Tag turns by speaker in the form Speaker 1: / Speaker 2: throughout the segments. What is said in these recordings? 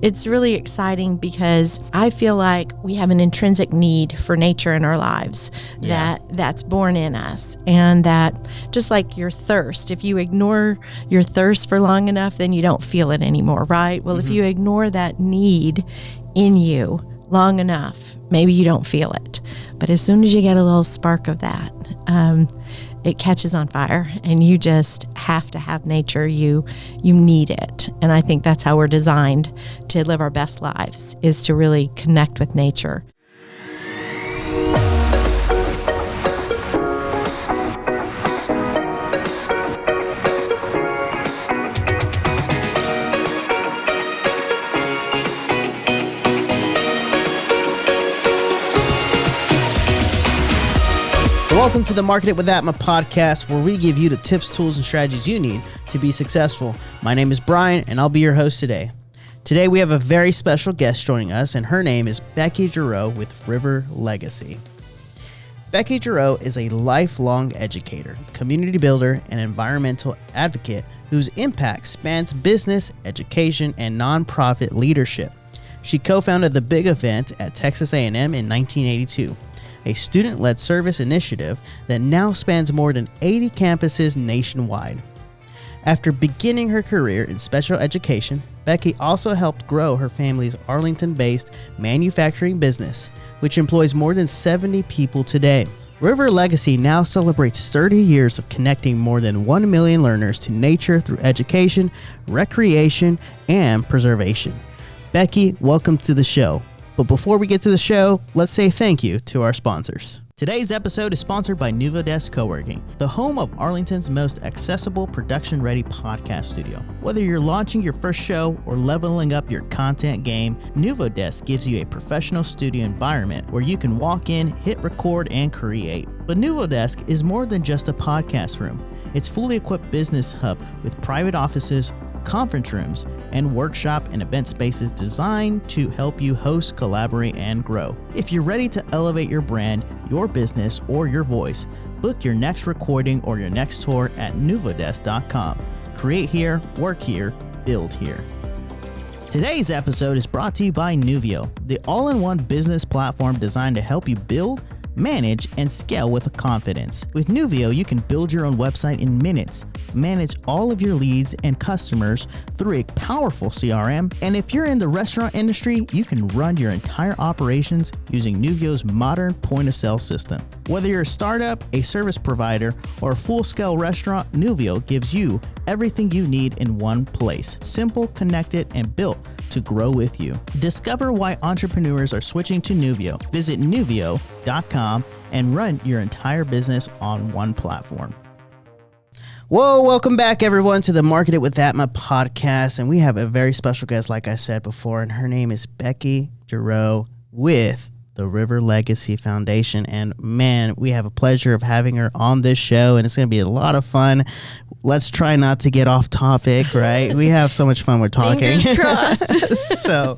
Speaker 1: it's really exciting because I feel like we have an intrinsic need for nature in our lives that's born in us. And that just like your thirst, if you ignore your thirst for long enough, then you don't feel it anymore, right? Well, if you ignore that need in you long enough, maybe you don't feel it. But as soon as you get a little spark of that, it catches on fire, and you just have to have nature. You need it. And I think that's how we're designed to live our best lives, is to really connect with nature.
Speaker 2: Welcome to the Market It with ATMA Podcast, where we give you the tips, tools, and strategies you need to be successful. My name is Bryan, and I'll be your host today. Today, we have a very special guest joining us, and her name is Becky Gerro with River Legacy. Becky Gerro is a lifelong educator, community builder, and environmental advocate whose impact spans business, education, and nonprofit leadership. She co-founded the Big Event at Texas A&M in 1982. A student-led service initiative that now spans more than 80 campuses nationwide. After beginning her career in special education, Becky also helped grow her family's Arlington-based manufacturing business, which employs more than 70 people today. River Legacy now celebrates 30 years of connecting more than 1 million learners to nature through education, recreation, and preservation. Becky, welcome to the show. But before we get to the show, let's say thank you to our sponsors. Today's episode is sponsored by NuvoDesk Co-working, the home of Arlington's most accessible production-ready podcast studio. Whether you're launching your first show or leveling up your content game, NuvoDesk gives you a professional studio environment where you can walk in, hit record, and create. But NuvoDesk is more than just a podcast room. It's fully equipped business hub with private offices, conference rooms, and workshop and event spaces designed to help you host, collaborate, and grow. If you're ready to elevate your brand, your business, or your voice, book your next recording or your next tour at nuvodesk.com. Create here, work here, build here. Today's episode is brought to you by Nuvio, the all-in-one business platform designed to help you build, manage, and scale with confidence. With Nuvio, you can build your own website in minutes, manage all of your leads and customers through a powerful CRM, and if you're in the restaurant industry, you can run your entire operations using Nuvio's modern point-of-sale system. Whether you're a startup, a service provider, or a full-scale restaurant, Nuvio gives you everything you need in one place. Simple, connected, and built to grow with you. Discover why entrepreneurs are switching to Nuvio. Visit Nuvio.com and run your entire business on one platform. Whoa, welcome back everyone to the Market It with ATMA Podcast. And we have a very special guest, like I said before, and her name is Becky Gerro with the River Legacy Foundation. And man, we have a pleasure of having her on this show, and it's going to be a lot of fun. Let's try not to get off topic, right? We have so much fun with talking.
Speaker 1: Fingers crossed.
Speaker 2: So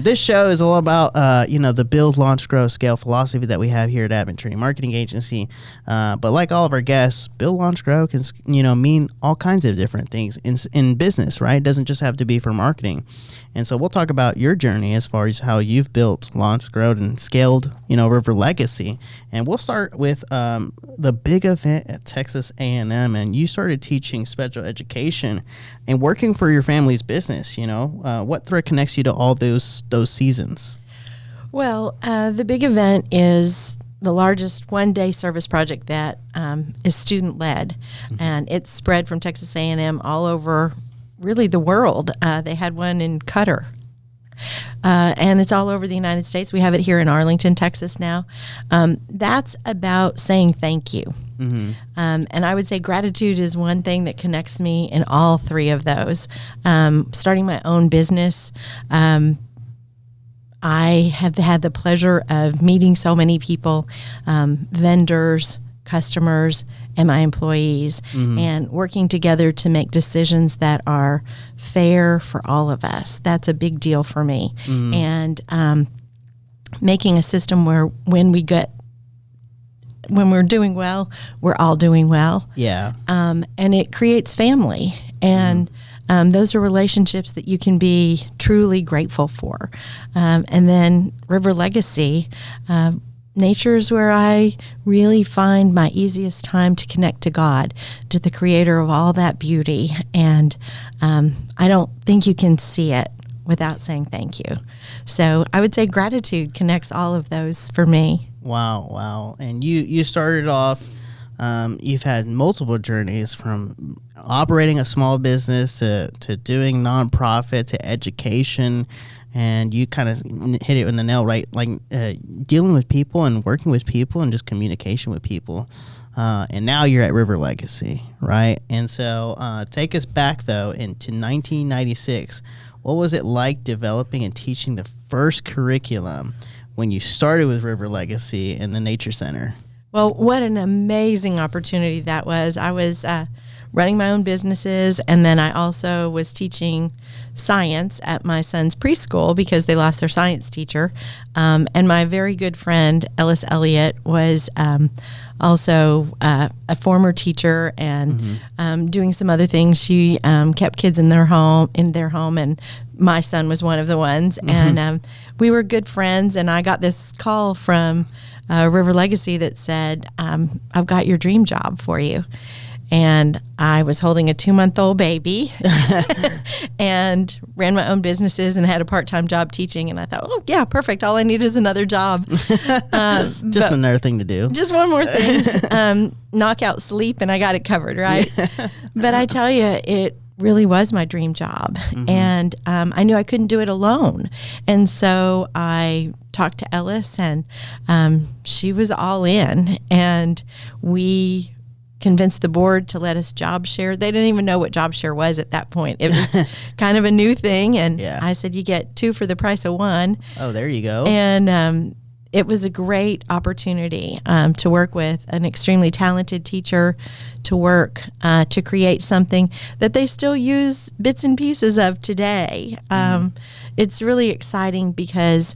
Speaker 2: this show is all about, the build, launch, grow, scale philosophy that we have here at ATMA Trinity Marketing Agency. But like all of our guests, build, launch, grow can, mean all kinds of different things in business, right? It doesn't just have to be for marketing. And so we'll talk about your journey as far as how you've built, launched, grown, and scaled, River Legacy. And we'll start with the Big Event at Texas A&M. And you started teaching special education and working for your family's business. What thread connects you to all those seasons?
Speaker 1: Well, the Big Event is the largest one-day service project that is student-led. Mm-hmm. And it's spread from Texas A&M all over really the world. They had one in Qatar. And it's all over the United States. We have it here in Arlington, Texas now. That's about saying thank you. Mm-hmm. And I would say gratitude is one thing that connects me in all three of those. Starting my own business, I have had the pleasure of meeting so many people, vendors, customers, and my employees, mm-hmm. and working together to make decisions that are fair for all of us. That's a big deal for me. Mm-hmm. And making a system where when we're doing well, we're all doing well.
Speaker 2: Yeah.
Speaker 1: And it creates family. And those are relationships that you can be truly grateful for. And then River Legacy, nature is where I really find my easiest time to connect to God, to the creator of all that beauty. And I don't think you can see it without saying thank you. So I would say gratitude connects all of those for me.
Speaker 2: Wow. And you started off, you've had multiple journeys from operating a small business to doing nonprofit to education. And you kind of hit it in the nail, right? Like dealing with people and working with people and just communication with people. And now you're at River Legacy, right? And so take us back, though, into 1996. What was it like developing and teaching the first curriculum when you started with River Legacy and the Nature Center?
Speaker 1: Well, what an amazing opportunity that was. I was running my own businesses, and then I also was teaching science at my son's preschool because they lost their science teacher. And my very good friend, Ellis Elliott, was also a former teacher and doing some other things. She kept kids in their home, and my son was one of the ones. And we were good friends, and I got this call from River Legacy that said, I've got your dream job for you. And I was holding a 2-month-old baby and ran my own businesses and had a part-time job teaching. And I thought, oh, yeah, perfect. All I need is another job.
Speaker 2: Just another thing to do.
Speaker 1: Just one more thing. Knock out sleep, and I got it covered, right? But I tell you, it really was my dream job. And I knew I couldn't do it alone. And so I talked to Ellis, and she was all in. And we convinced the board to let us job share. They didn't even know what job share was at that point. It was kind of a new thing. And I said, you get 2 for the price of 1.
Speaker 2: Oh, there you go.
Speaker 1: And it was a great opportunity to work with an extremely talented teacher, to work to create something that they still use bits and pieces of today. It's really exciting because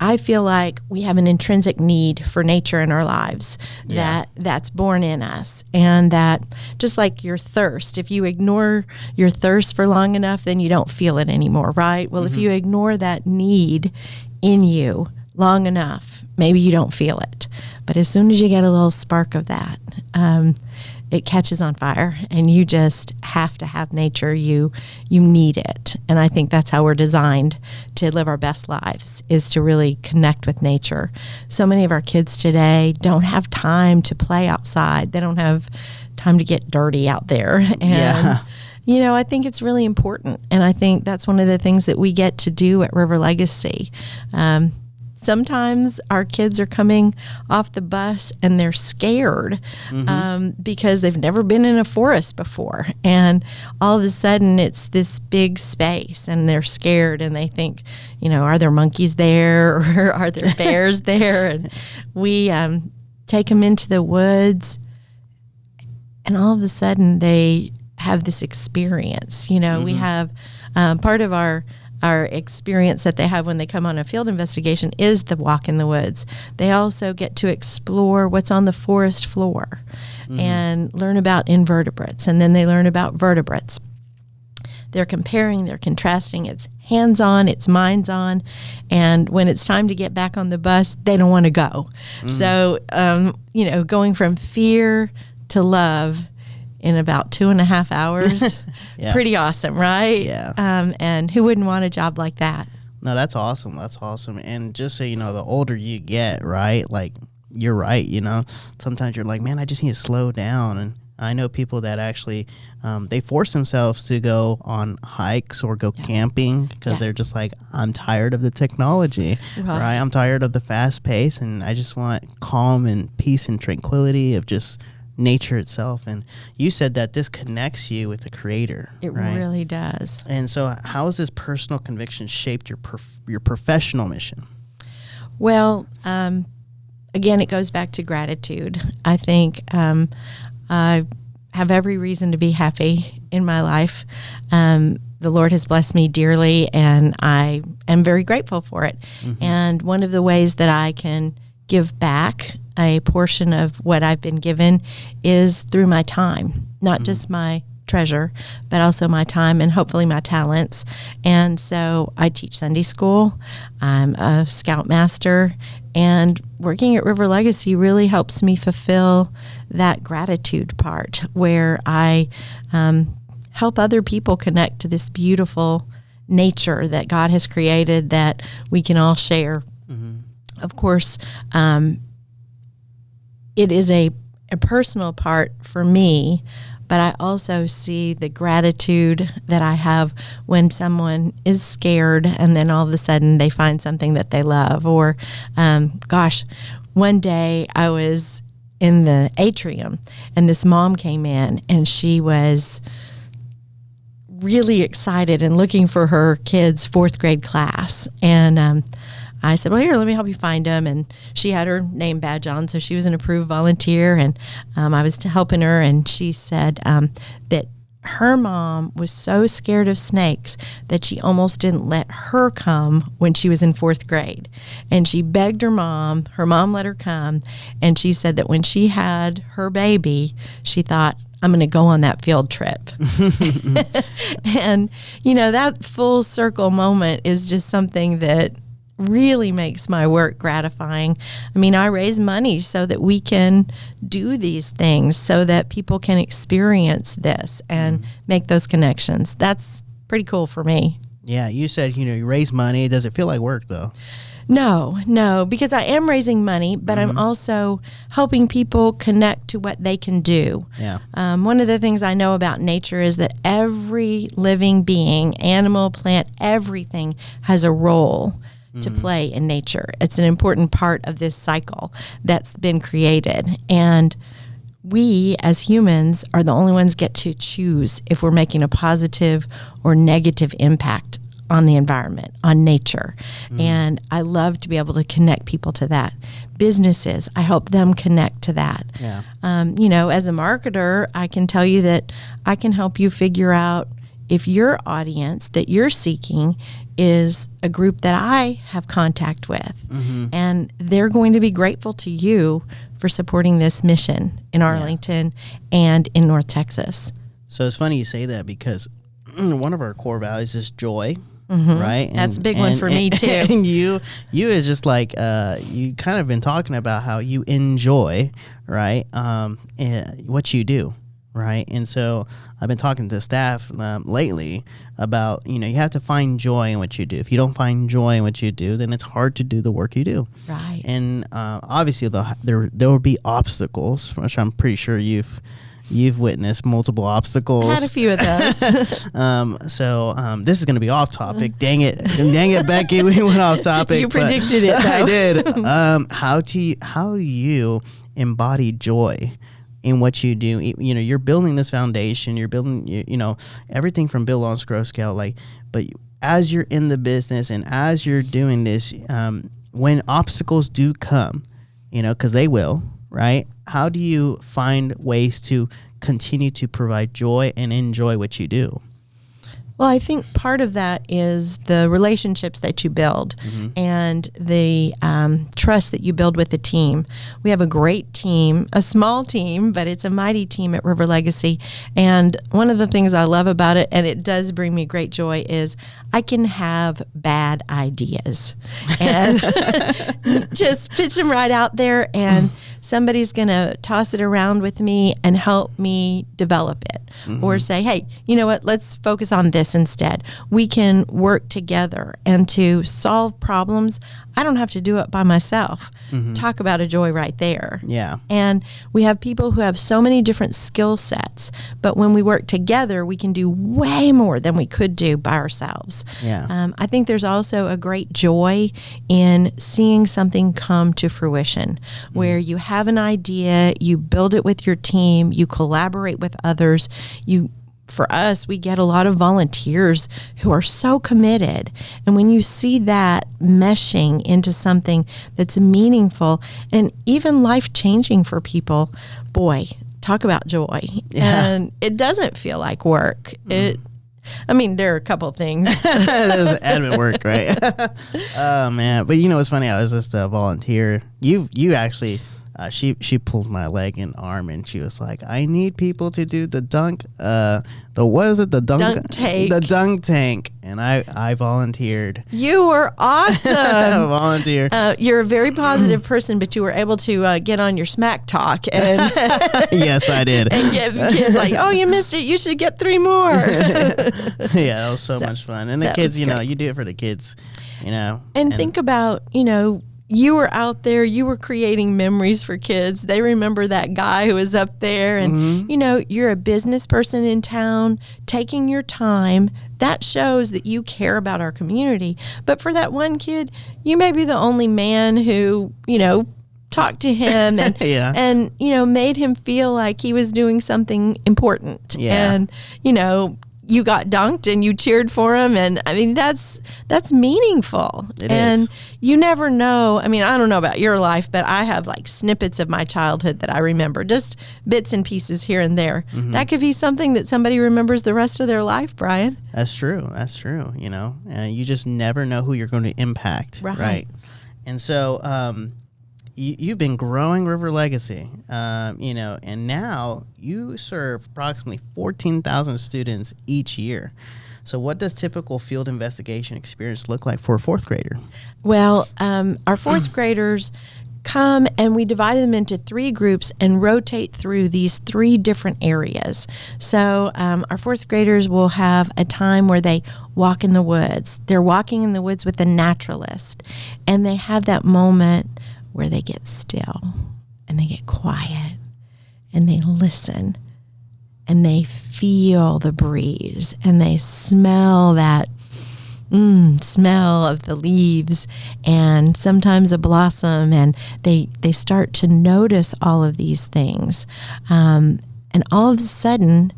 Speaker 1: I feel like we have an intrinsic need for nature in our lives that's born in us. And that just like your thirst, if you ignore your thirst for long enough, then you don't feel it anymore, right? Well, if you ignore that need in you long enough, maybe you don't feel it. But as soon as you get a little spark of that, it catches on fire, and you just have to have nature. You need it. And I think that's how we're designed to live our best lives, is to really connect with nature. So many of our kids today don't have time to play outside. They don't have time to get dirty out there. And you know, I think it's really important. And I think that's one of the things that we get to do at River Legacy. Sometimes our kids are coming off the bus and they're scared because they've never been in a forest before. And all of a sudden it's this big space and they're scared and they think, you know, are there monkeys there or are there bears there? And we take them into the woods and all of a sudden they have this experience. You know, we have part of our experience that they have when they come on a field investigation is the walk in the woods. They also get to explore what's on the forest floor and learn about invertebrates, and then they learn about vertebrates. They're comparing, they're contrasting. It's hands-on, it's minds-on, and when it's time to get back on the bus, they don't want to go. So, you know, going from fear to love in about 2.5 hours. Pretty awesome, right?
Speaker 2: Yeah.
Speaker 1: And who wouldn't want a job like that?
Speaker 2: No, that's awesome. That's awesome. And just so you know, the older you get, right? Like, you're right, you know, sometimes you're like, man, I just need to slow down. And I know people that actually, they force themselves to go on hikes or go camping because they're just like, I'm tired of the technology, right? I'm tired of the fast pace, and I just want calm and peace and tranquility of just nature itself. And you said that this connects you with the Creator.
Speaker 1: It really does.
Speaker 2: And so how has this personal conviction shaped your professional mission?
Speaker 1: Well, again, it goes back to gratitude. I think I have every reason to be happy in my life. The Lord has blessed me dearly, and I am very grateful for it. And one of the ways that I can give back a portion of what I've been given is through my time, not just my treasure, but also my time and hopefully my talents. And so I teach Sunday school. I'm a scoutmaster, and working at River Legacy really helps me fulfill that gratitude part where I help other people connect to this beautiful nature that God has created that we can all share. Of course, it is a personal part for me, but I also see the gratitude that I have when someone is scared and then all of a sudden they find something that they love. Or, one day I was in the atrium and this mom came in and she was really excited and looking for her kids' 4th grade class. And I said, well, here, let me help you find them. And she had her name badge on, so she was an approved volunteer. And I was helping her, and she said that her mom was so scared of snakes that she almost didn't let her come when she was in 4th grade. And she begged her mom let her come. And she said that when she had her baby, she thought, I'm going to go on that field trip. And, that full circle moment is just something that really makes my work gratifying. I mean, I raise money so that we can do these things, so that people can experience this and make those connections. That's pretty cool for me.
Speaker 2: Yeah, you said, you raise money. Does it feel like work, though?
Speaker 1: No, because I am raising money, but I'm also helping people connect to what they can do.
Speaker 2: Yeah.
Speaker 1: One of the things I know about nature is that every living being, animal, plant, everything has a role to play in nature. It's an important part of this cycle that's been created. And we as humans are the only ones get to choose if we're making a positive or negative impact on the environment, on nature. And I love to be able to connect people to that. Businesses, I help them connect to that.
Speaker 2: Yeah.
Speaker 1: As a marketer, I can tell you that I can help you figure out if your audience that you're seeking is a group that I have contact with. And they're going to be grateful to you for supporting this mission in Arlington and in North Texas.
Speaker 2: So it's funny you say that, because one of our core values is joy. Right?
Speaker 1: That's a big one for me too.
Speaker 2: And you is just like, you kind of been talking about how you enjoy, right? What you do, right? And so I've been talking to staff lately about, you have to find joy in what you do. If you don't find joy in what you do, then it's hard to do the work you do.
Speaker 1: Right.
Speaker 2: And obviously there will be obstacles, which I'm pretty sure you've witnessed multiple obstacles.
Speaker 1: I had a few of those.
Speaker 2: This is going to be off topic. Dang it, Becky, we went off topic.
Speaker 1: You predicted it, though.
Speaker 2: I did. How do you embody joy in what you do? You're building this foundation. You're building, everything from Build on Grow Scale. But as you're in the business and as you're doing this, when obstacles do come, because they will, right? How do you find ways to continue to provide joy and enjoy what you do?
Speaker 1: Well, I think part of that is the relationships that you build and the trust that you build with the team. We have a great team, a small team, but it's a mighty team at River Legacy. And one of the things I love about it, and it does bring me great joy, is I can have bad ideas and just pitch them right out there, and somebody's going to toss it around with me and help me develop it. Or say, hey, you know what, let's focus on this instead. We can work together, and to solve problems, I don't have to do it by myself. Talk about a joy right there.
Speaker 2: Yeah.
Speaker 1: And we have people who have so many different skill sets, but when we work together, we can do way more than we could do by ourselves.
Speaker 2: Yeah.
Speaker 1: I think there's also a great joy in seeing something come to fruition, where you have an idea, you build it with your team, you collaborate with others. For us, we get a lot of volunteers who are so committed. And when you see that meshing into something that's meaningful and even life-changing for people, boy, talk about joy.
Speaker 2: Yeah.
Speaker 1: And it doesn't feel like work. There are a couple of things.
Speaker 2: There's admin work, right? Oh, man. But it's funny. I was just a volunteer. You actually she pulled my leg and arm, and she was like, I need people to do the dunk, the dunk
Speaker 1: tank.
Speaker 2: The dunk tank. And I volunteered.
Speaker 1: You were awesome.
Speaker 2: I volunteered.
Speaker 1: You're a very positive person, but you were able to get on your smack talk. And
Speaker 2: yes, I did.
Speaker 1: And give kids like, oh, you missed it. You should get 3 more.
Speaker 2: Yeah, that was so much fun. And the kids, you do it for the kids,
Speaker 1: And think about, you were out there, you were creating memories for kids. They remember that guy who was up there. And, you're a business person in town, taking your time. That shows that you care about our community. But for that one kid, you may be the only man who, talked to him and,
Speaker 2: yeah.
Speaker 1: and, made him feel like he was doing something important.
Speaker 2: Yeah.
Speaker 1: And, you got dunked and you cheered for him. And I mean, that's meaningful.
Speaker 2: It
Speaker 1: and
Speaker 2: is.
Speaker 1: You never know. I mean, I don't know about your life, but I have like snippets of my childhood that I remember, just bits and pieces here and there.
Speaker 2: Mm-hmm.
Speaker 1: That could be something that somebody remembers the rest of their life, Bryan.
Speaker 2: That's true. You just never know who you're going to impact. Right. And so, you've been growing River Legacy, and now you serve approximately 14,000 students each year. So what does typical field investigation experience look like for a 4th grader?
Speaker 1: Well, our 4th graders come and we divide them into 3 groups and rotate through these 3 different areas. So our 4th graders will have a time where they walk in the woods. They're walking in the woods with a naturalist, and they have that moment where they get still and they get quiet and they listen and they feel the breeze and they smell that smell of the leaves and sometimes a blossom, and they start to notice all of these things. And all of a sudden,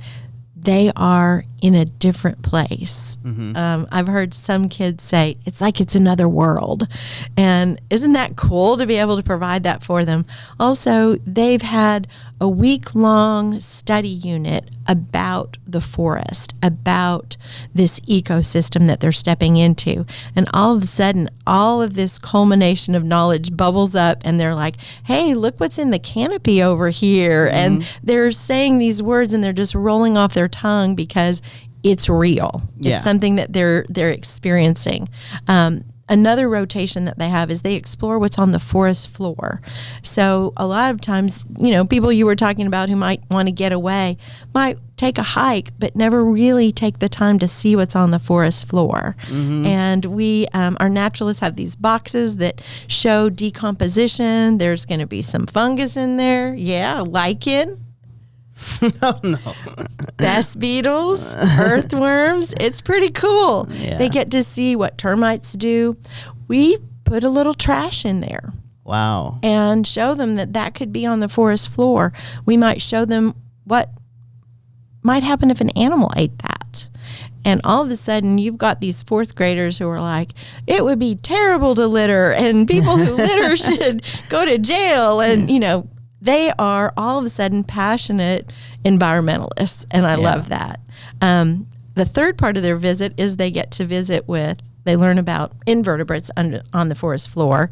Speaker 1: they are in a different place. Mm-hmm. I've heard some kids say, it's like it's another world. And isn't that cool to be able to provide that for them? Also, they've had a week-long study unit about the forest, about this ecosystem that they're stepping into. And all of a sudden, all of this culmination of knowledge bubbles up, and they're like, hey, look what's in the canopy over here. Mm-hmm. And they're saying these words, and they're just rolling off their tongue because it's real.
Speaker 2: Yeah.
Speaker 1: It's something that they're experiencing. Another rotation that they have is they explore what's on the forest floor. So a lot of times, people you were talking about who might want to get away might take a hike, but never really take the time to see what's on the forest floor. Mm-hmm. And we, our naturalists have these boxes that show decomposition. There's going to be some fungus in there. Yeah, lichen.
Speaker 2: Oh, no.
Speaker 1: Dust beetles, earthworms. It's pretty cool.
Speaker 2: Yeah.
Speaker 1: They get to see what termites do. We put a little trash in there.
Speaker 2: Wow.
Speaker 1: And show them that could be on the forest floor. We might show them what might happen if an animal ate that. And all of a sudden, you've got these 4th graders who are like, it would be terrible to litter, and people who litter should go to jail. And, they are all of a sudden passionate environmentalists, and I love that. The 3rd part of their visit is they get to visit they learn about invertebrates on the forest floor,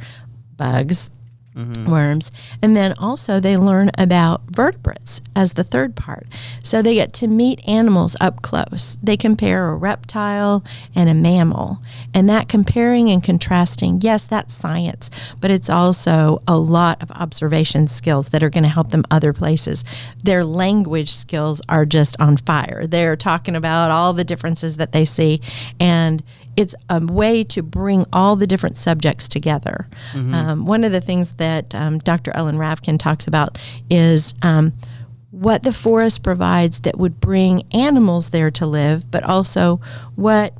Speaker 1: bugs, worms, and then also they learn about vertebrates as the 3rd part. So they get to meet animals up close. They compare a reptile and a mammal, and that comparing and contrasting, yes, that's science, but it's also a lot of observation skills that are going to help them other places. Their language skills are just on fire. They're talking about all the differences that they see, and it's a way to bring all the different subjects together. Mm-hmm. One of the things that Dr. Ellen Ravkin talks about is what the forest provides that would bring animals there to live, but also what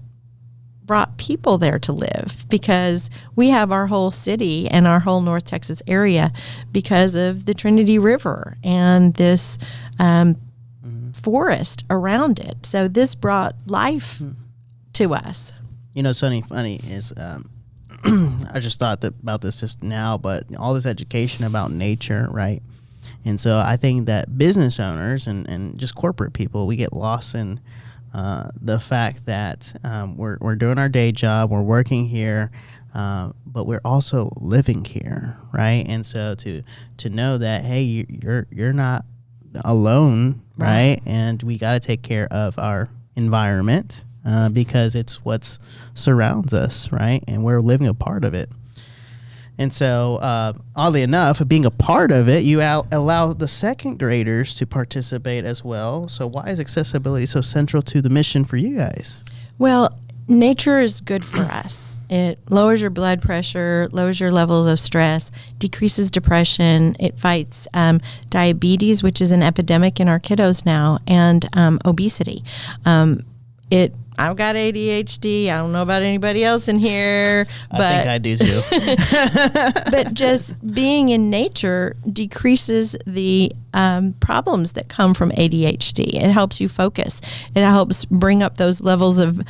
Speaker 1: brought people there to live, because we have our whole city and our whole North Texas area because of the Trinity River and this forest around it. So this brought life to us.
Speaker 2: Something funny is I just thought about this just now, but all this education about nature, right? And so I think that business owners and just corporate people, we get lost in the fact that we're doing our day job, we're working here, but we're also living here, right? And so to know that, hey, you're not alone, right? And we got to take care of our environment because it's what surrounds us, right? And we're living a part of it. And so, oddly enough, being a part of it, you allow the second graders to participate as well. So why is accessibility so central to the mission for you guys?
Speaker 1: Well, nature is good for us. It lowers your blood pressure, lowers your levels of stress, decreases depression. It fights diabetes, which is an epidemic in our kiddos now, and obesity. I've got ADHD. I don't know about anybody else in here, but
Speaker 2: I think I do too.
Speaker 1: But just being in nature decreases the problems that come from ADHD. It helps you focus. It helps bring up those levels of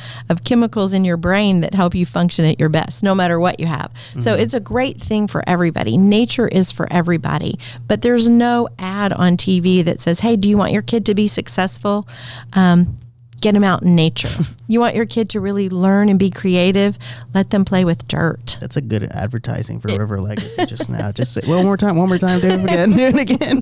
Speaker 1: chemicals in your brain that help you function at your best, no matter what you have. Mm-hmm. So it's a great thing for everybody. Nature is for everybody. But there's no ad on TV that says, hey, do you want your kid to be successful? Get them out in nature. You want your kid to really learn and be creative, let them play with dirt.
Speaker 2: That's a good advertising for River Legacy just now. Just say, one more time, do it again.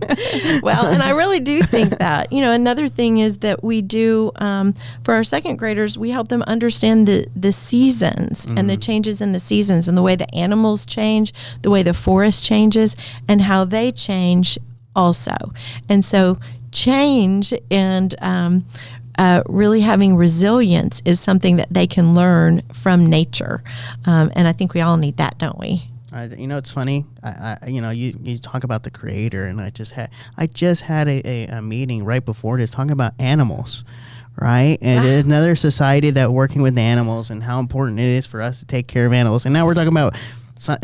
Speaker 1: Well, and I really do think that. Another thing is that we do, for our second graders, we help them understand the seasons and the changes in the seasons and the way the animals change, the way the forest changes, and how they change also. And so change and really having resilience is something that they can learn from nature. And I think we all need that, don't we?
Speaker 2: It's funny. You talk about the creator, and I just had a meeting right before this talking about animals, right? And it's another society that working with animals and how important it is for us to take care of animals. And now we're talking about,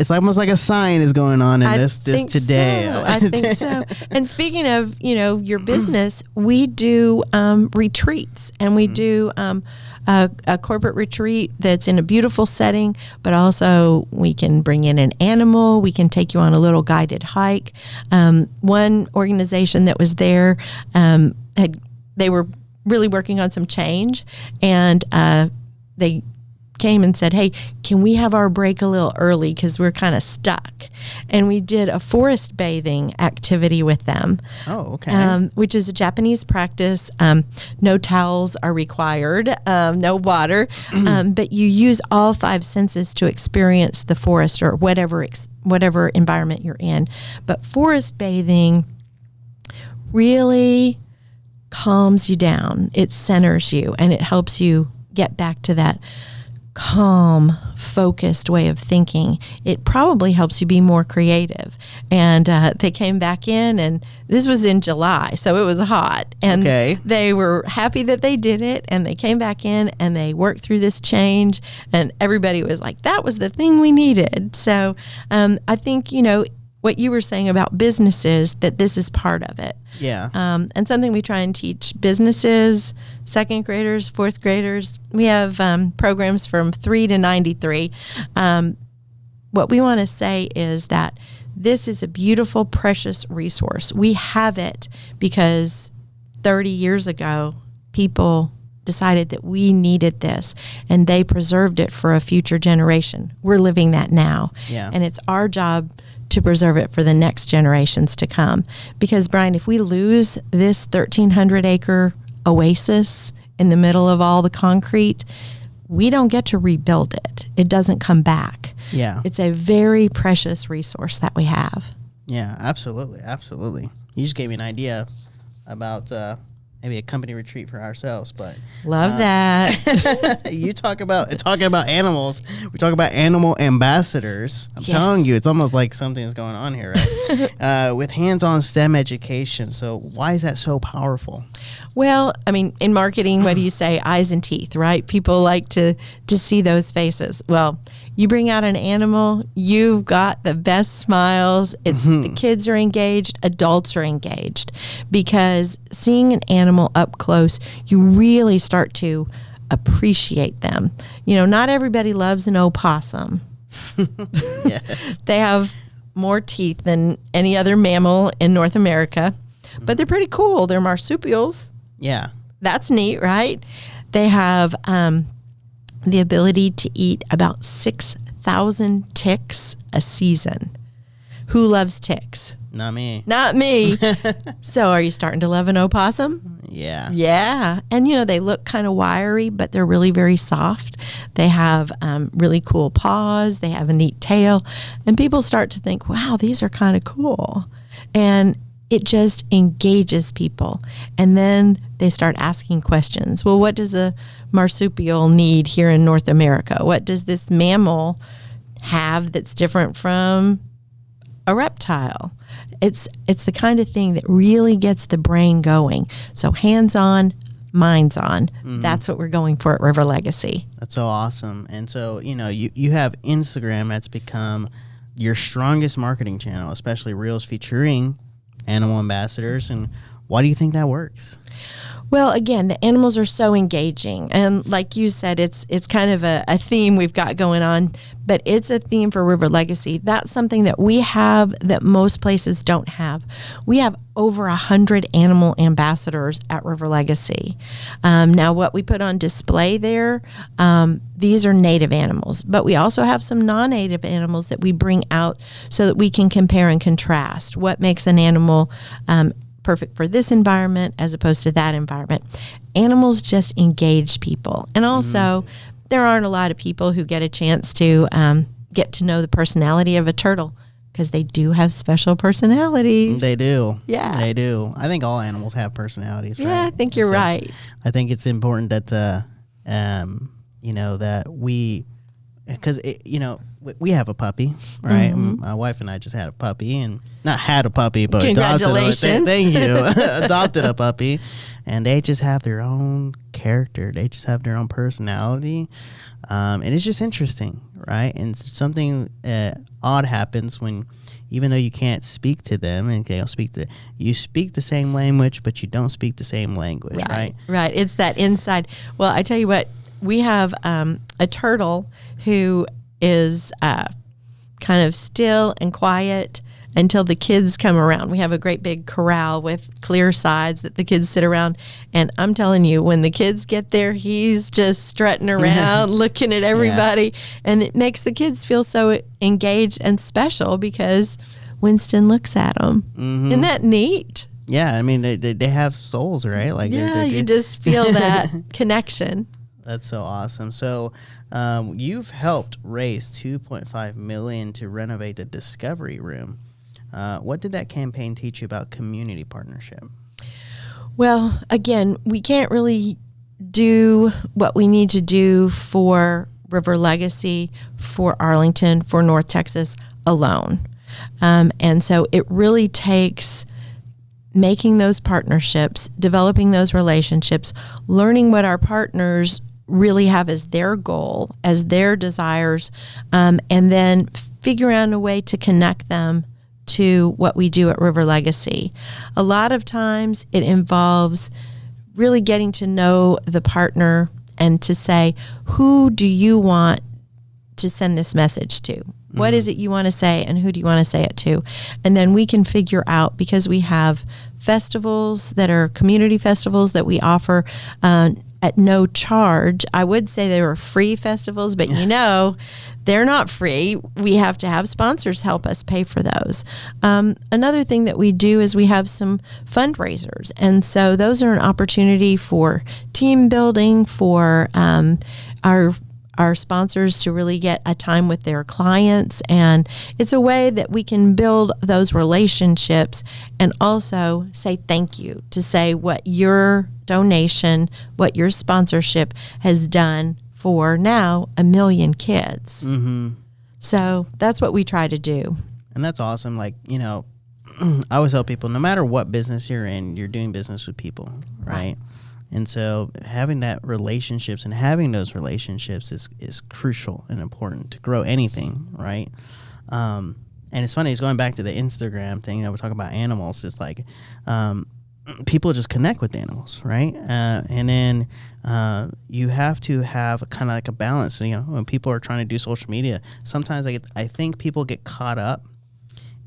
Speaker 2: it's almost like a sign is going on in this today.
Speaker 1: So. I think so. And speaking of, your business, we do retreats, and we do a corporate retreat that's in a beautiful setting, but also we can bring in an animal. We can take you on a little guided hike. One organization that was there, they were really working on some change, and they came and said, hey, can we have our break a little early because we're kind of stuck? And we did a forest bathing activity with them.
Speaker 2: Oh, okay.
Speaker 1: Which is a Japanese practice. No towels are required, no water, but you use all five senses to experience the forest or whatever environment you're in. But forest bathing really calms you down. It centers you, and it helps you get back to that calm, focused way of thinking. It probably helps you be more creative. And they came back in, and this was in July, so it was hot. And they were happy that they did it, and they came back in, and they worked through this change, and everybody was like, that was the thing we needed. So I think, what you were saying about businesses, that this is part of it.
Speaker 2: Yeah.
Speaker 1: And something we try and teach businesses, second graders, fourth graders. We have programs from 3 to 93. What we want to say is that this is a beautiful, precious resource. We have it because 30 years ago, people decided that we needed this, and they preserved it for a future generation. We're living that now.
Speaker 2: Yeah.
Speaker 1: And it's our job to preserve it for the next generations to come. Because, Bryan, if we lose this 1,300-acre oasis in the middle of all the concrete, we don't get to rebuild it. It doesn't come back.
Speaker 2: Yeah.
Speaker 1: It's a very precious resource that we have.
Speaker 2: Yeah, absolutely. Absolutely. You just gave me an idea about maybe a company retreat for ourselves, but
Speaker 1: love that.
Speaker 2: You talking about animals. We talk about animal ambassadors. I'm telling you, it's almost like something's going on here, right? With hands-on STEM education. So why is that so powerful?
Speaker 1: Well, I mean, in marketing, what do you say? Eyes and teeth, right? People like to see those faces. Well, you bring out an animal, you've got the best smiles. The kids are engaged, adults are engaged, because seeing an animal up close, you really start to appreciate them. Not everybody loves an opossum.
Speaker 2: Yes.
Speaker 1: They have more teeth than any other mammal in North America, but they're pretty cool. They're marsupials.
Speaker 2: Yeah.
Speaker 1: That's neat, right? They have the ability to eat about 6,000 1,000 ticks a season. Who loves ticks?
Speaker 2: Not me.
Speaker 1: Not me. So are you starting to love an opossum?
Speaker 2: Yeah.
Speaker 1: Yeah. And, they look kind of wiry, but they're really very soft. They have really cool paws. They have a neat tail. And people start to think, wow, these are kind of cool. And it just engages people. And then they start asking questions. Well, what does a marsupial need here in North America? What does this mammal have that's different from a reptile? It's the kind of thing that really gets the brain going. So hands-on, minds on. That's what we're going for at River Legacy.
Speaker 2: That's so awesome. And so, you have Instagram that's become your strongest marketing channel, especially reels featuring animal ambassadors. And why do you think that works?
Speaker 1: Well, again, the animals are so engaging. And like you said, it's kind of a theme we've got going on, but it's a theme for River Legacy. That's something that we have that most places don't have. We have over 100 animal ambassadors at River Legacy. Now, what we put on display there, these are native animals, but we also have some non-native animals that we bring out so that we can compare and contrast what makes an animal perfect for this environment as opposed to that environment. Animals just engage people. And also, there aren't a lot of people who get a chance to get to know the personality of a turtle, because they do have special personalities.
Speaker 2: They do.
Speaker 1: Yeah.
Speaker 2: They do. I think all animals have personalities, right?
Speaker 1: Yeah, I think you're right.
Speaker 2: I think it's important that, that we, because, we have a puppy, right? My wife and I just had a puppy, and not had a puppy, but
Speaker 1: congratulations.
Speaker 2: Thank you. Adopted a puppy, and they just have their own character. They just have their own personality, and it's just interesting, right? And something odd happens when, even though you can't speak to them, and you speak the same language, but you don't speak the same language, right?
Speaker 1: Right. It's that inside. Well, I tell you what, we have a turtle who is kind of still and quiet until the kids come around. We have a great big corral with clear sides that the kids sit around. And I'm telling you, when the kids get there, he's just strutting around, looking at everybody. Yeah. And it makes the kids feel so engaged and special because Winston looks at them. Isn't that neat?
Speaker 2: Yeah, I mean, they have souls, right? Like,
Speaker 1: yeah, you just feel that connection.
Speaker 2: That's so awesome. So you've helped raise $2.5 million to renovate the Discovery Room. What did that campaign teach you about community partnership?
Speaker 1: Well, again, we can't really do what we need to do for River Legacy, for Arlington, for North Texas alone. And so it really takes making those partnerships, developing those relationships, learning what our partners really have as their goal, as their desires, and then figure out a way to connect them to what we do at River Legacy. A lot of times it involves really getting to know the partner and to say, who do you want to send this message to? What is it you want to say, and who do you want to say it to? And then we can figure out, because we have festivals that are community festivals that we offer at no charge. I would say they were free festivals, but they're not free. We have to have sponsors help us pay for those. Another thing that we do is we have some fundraisers. And so those are an opportunity for team building, for our sponsors to really get a time with their clients. And it's a way that we can build those relationships and also say thank you, to say what your donation, what your sponsorship has done for now 1 million kids. So that's what we try to do.
Speaker 2: And that's awesome. Like, I always tell people, no matter what business you're in, you're doing business with people, right? And so having that relationships and having those relationships is crucial and important to grow anything, right? And it's funny, it's going back to the Instagram thing that we're talking about animals. It's like people just connect with animals, right? And then you have to have kind of like a balance. So, when people are trying to do social media, sometimes I think people get caught up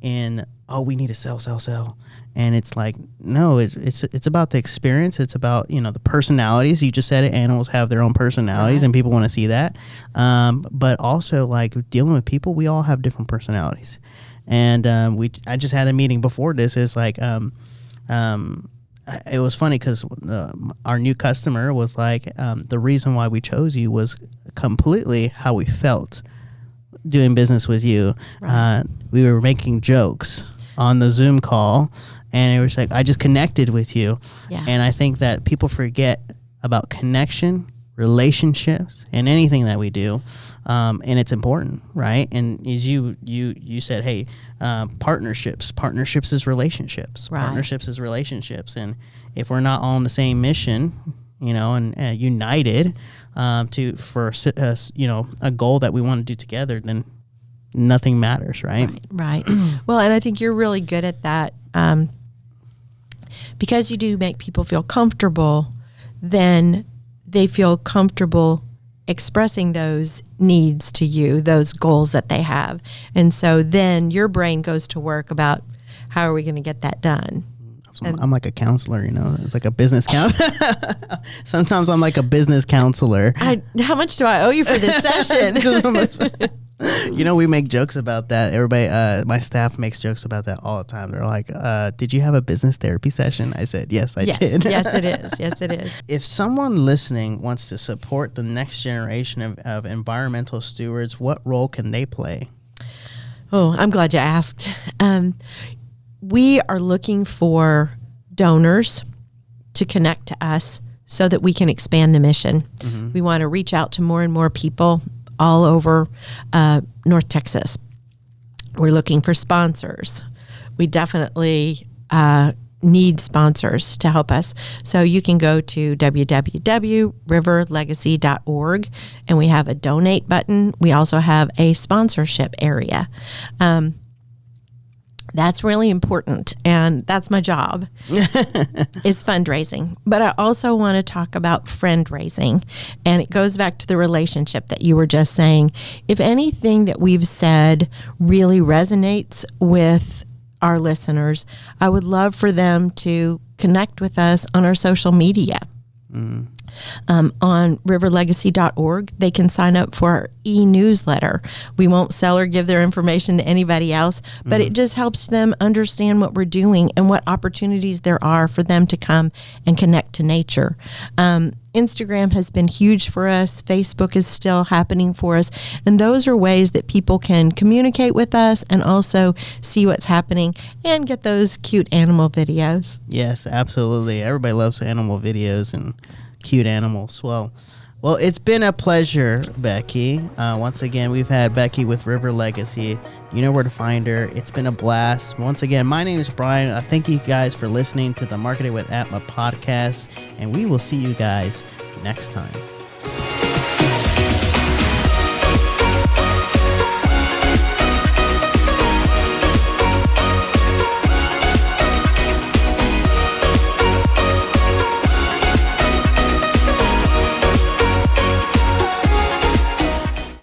Speaker 2: in, we need to sell. And it's like, no, it's about the experience. It's about, the personalities. You just said it. Animals have their own personalities, and people want to see that. But also, like, dealing with people, we all have different personalities. And I just had a meeting before this. It's like, it was funny because our new customer was like, the reason why we chose you was completely how we felt doing business with you. Right. We were making jokes on the Zoom call, and it was like, I just connected with you. Yeah. And I think that people forget about connection, relationships, and anything that we do. And it's important, right? And as you said, hey, partnerships is relationships. Right. Partnerships is relationships. And if we're not all on the same mission, and united for a goal that we want to do together, then nothing matters, right?
Speaker 1: Right. Well, and I think you're really good at that, because you do make people feel comfortable. Then they feel comfortable expressing those needs to you, those goals that they have, and so then your brain goes to work about how are we going to get that done.
Speaker 2: I'm like a counselor, It's like a business counselor. Sometimes I'm like a business counselor.
Speaker 1: How much do I owe you for this session?
Speaker 2: We make jokes about that. Everybody, my staff makes jokes about that all the time. They're like, did you have a business therapy session? I said, yes, I did.
Speaker 1: Yes, it is. Yes, it is.
Speaker 2: If someone listening wants to support the next generation of environmental stewards, what role can they play?
Speaker 1: Oh, I'm glad you asked. We are looking for donors to connect to us so that we can expand the mission. Mm-hmm. We want to reach out to more and more people all over North Texas. We're looking for sponsors. We definitely need sponsors to help us. So you can go to www.riverlegacy.org, and we have a donate button. We also have a sponsorship area. That's really important, and that's my job, is fundraising. But I also want to talk about friend raising, and it goes back to the relationship that you were just saying. If anything that we've said really resonates with our listeners, I would love for them to connect with us on our social media. Mm. On riverlegacy.org, they can sign up for our e-newsletter. We won't sell or give their information to anybody else, but it just helps them understand what we're doing and what opportunities there are for them to come and connect to nature. Instagram has been huge for us. Facebook is still happening for us. And those are ways that people can communicate with us and also see what's happening and get those cute animal videos.
Speaker 2: Yes, absolutely. Everybody loves animal videos and cute animals. Well, it's been a pleasure, Becky. Once again, we've had Becky with River Legacy. You know where to find her. It's been a blast. Once again, my name is Bryan. I thank you guys for listening to the Marketing with ATMA podcast, and we will see you guys next time.